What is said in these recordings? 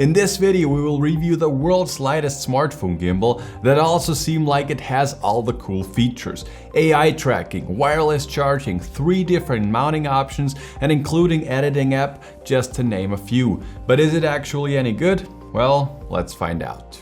In this video we will review the world's lightest smartphone gimbal that also seems like it has all the cool features. AI tracking, wireless charging, 3 different mounting options and including editing app, just to name a few. But is it actually any good? Well, let's find out.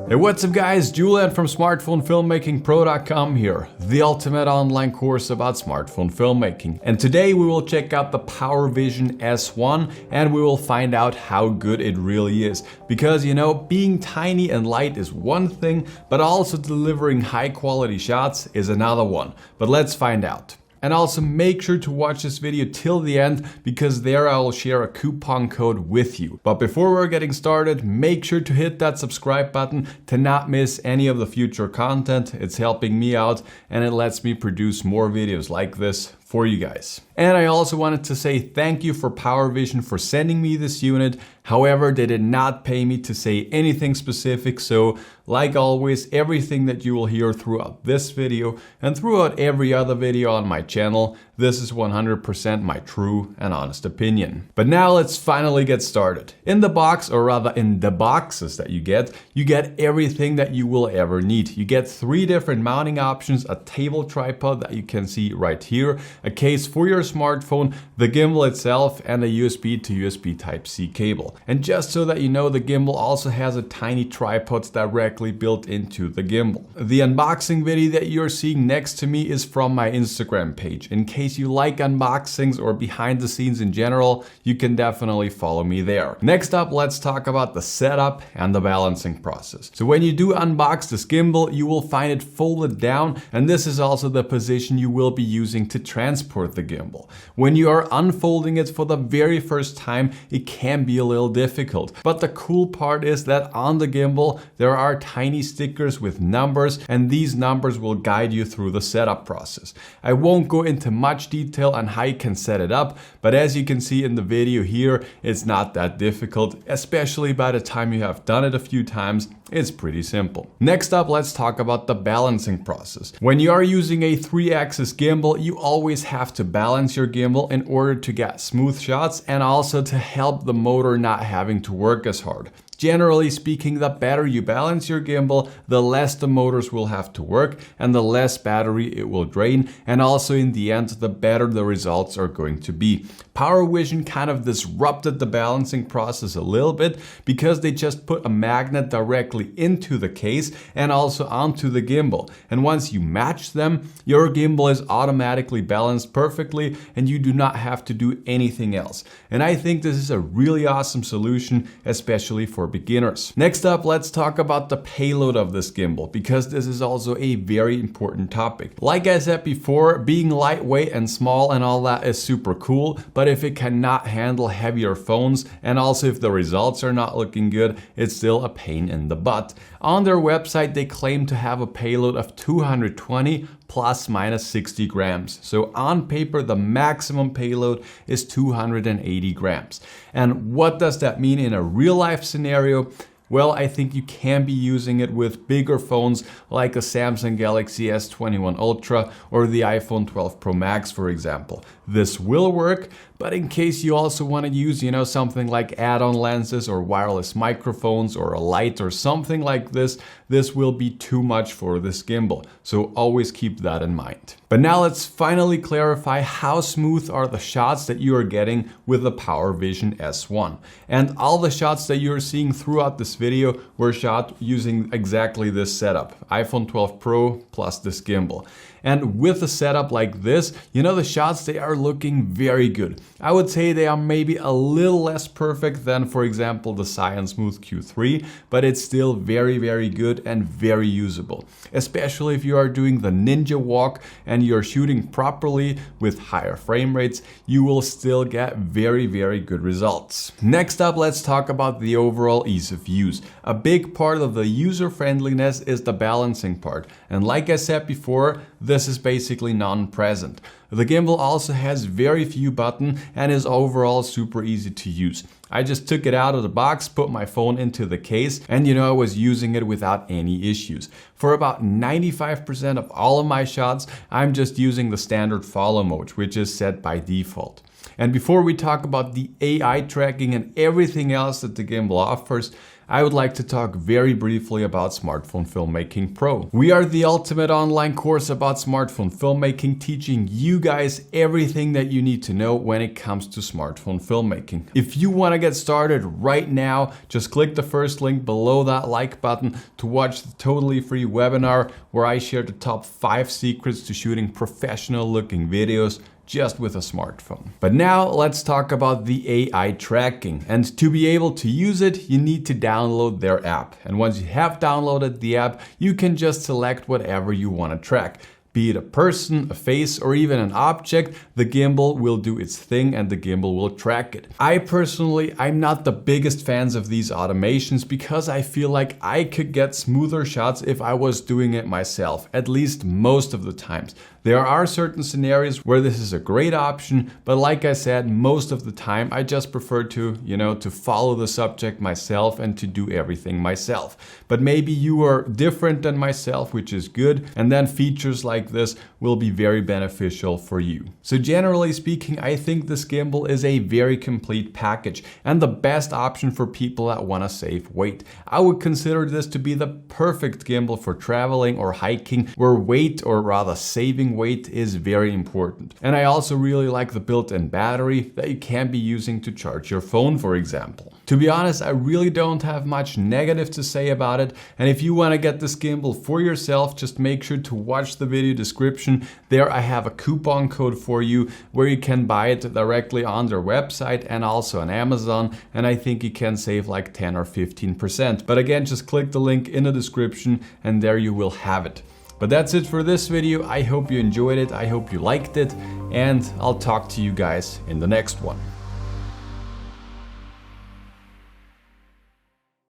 Hey, what's up guys, Julian from smartphonefilmmakingpro.com here, the ultimate online course about smartphone filmmaking. And today we will check out the Powervision S1 and we will find out how good it really is. Because you know, being tiny and light is one thing, but also delivering high quality shots is another one. But let's find out. And also make sure to watch this video till the end because there I will share a coupon code with you. But before we're getting started, make sure to hit that subscribe button to not miss any of the future content. It's helping me out and it lets me produce more videos like this for you guys. And I also wanted to say thank you for Powervision for sending me this unit. However, they did not pay me to say anything specific, so like always, everything that you will hear throughout this video and throughout every other video on my channel, this is 100% my true and honest opinion. But now let's finally get started. In the box, or rather in the boxes that you get everything that you will ever need. You get 3 different mounting options, a table tripod that you can see right here, a case for your smartphone, the gimbal itself, and a USB to USB Type-C cable. And just so that you know, the gimbal also has a tiny tripod directly built into the gimbal. The unboxing video that you're seeing next to me is from my Instagram page. In case you like unboxings or behind the scenes in general, you can definitely follow me there. Next up, let's talk about the setup and the balancing process. So when you do unbox this gimbal, you will find it folded down, and this is also the position you will be using to transport the gimbal. When you are unfolding it for the very first time, it can be a little difficult. But the cool part is that on the gimbal, there are tiny stickers with numbers, and these numbers will guide you through the setup process. I won't go into much detail on how you can set it up, but as you can see in the video here, it's not that difficult, especially by the time you have done it a few times. It's pretty simple. Next up, let's talk about the balancing process. When you are using a 3-axis gimbal, you always have to balance your gimbal in order to get smooth shots and also to help the motor not having to work as hard. Generally speaking, the better you balance your gimbal, the less the motors will have to work and the less battery it will drain, and also in the end, the better the results are going to be. Powervision kind of disrupted the balancing process a little bit because they just put a magnet directly into the case and also onto the gimbal. And once you match them, your gimbal is automatically balanced perfectly and you do not have to do anything else. And I think this is a really awesome solution, especially for beginners. Next up, let's talk about the payload of this gimbal, because this is also a very important topic. Like I said before, being lightweight and small and all that is super cool, but if it cannot handle heavier phones and also if the results are not looking good, it's still a pain in the butt. On their website, they claim to have a payload of 220 plus minus 60 grams. So on paper, the maximum payload is 280 grams. And what does that mean in a real life scenario? Well, I think you can be using it with bigger phones like a Samsung Galaxy S21 Ultra or the iPhone 12 Pro Max, for example. This will work, but in case you also want to use, you know, something like add-on lenses or wireless microphones or a light or something like this, this will be too much for this gimbal. So always keep that in mind. But now let's finally clarify how smooth are the shots that you are getting with the Powervision S1. And all the shots that you're seeing throughout this video were shot using exactly this setup, iPhone 12 Pro plus this gimbal. And with a setup like this, you know, the shots, they are looking very good. I would say they are maybe a little less perfect than, for example, the Cyan Smooth Q3, but it's still very, very good and very usable. Especially if you are doing the ninja walk and you're shooting properly with higher frame rates, you will still get very, very good results. Next up, let's talk about the overall ease of use. A big part of the user friendliness is the balancing part. And like I said before, this is basically non-present. The gimbal also has very few buttons and is overall super easy to use. I just took it out of the box, put my phone into the case, and I was using it without any issues. For about 95% of all of my shots, I'm just using the standard follow mode, which is set by default. And before we talk about the AI tracking and everything else that the gimbal offers, I would like to talk very briefly about Smartphone Filmmaking Pro. We are the ultimate online course about smartphone filmmaking, teaching you guys everything that you need to know when it comes to smartphone filmmaking. If you want to get started right now, just click the first link below that like button to watch the totally free webinar where I share the top 5 secrets to shooting professional looking videos just with a smartphone. But now let's talk about the AI tracking. And to be able to use it, you need to download their app. And once you have downloaded the app, you can just select whatever you want to track. Be it a person, a face, or even an object, the gimbal will do its thing and the gimbal will track it. I'm not the biggest fans of these automations because I feel like I could get smoother shots if I was doing it myself, at least most of the times. There are certain scenarios where this is a great option, but like I said, most of the time I just prefer to, to follow the subject myself and to do everything myself. But maybe you are different than myself, which is good, and then features like this will be very beneficial for you. So generally speaking, I think this gimbal is a very complete package and the best option for people that want to save weight. I would consider this to be the perfect gimbal for traveling or hiking, where weight, or rather saving weight, is very important. And I also really like the built-in battery that you can be using to charge your phone, for example. To be honest, I really don't have much negative to say about it, and if you want to get this gimbal for yourself, just make sure to watch the video description. There I have a coupon code for you where you can buy it directly on their website and also on Amazon, and I think you can save like 10 or 15%. But again, just click the link in the description and there you will have it. But that's it for this video. I hope you enjoyed it, I hope you liked it, and I'll talk to you guys in the next one.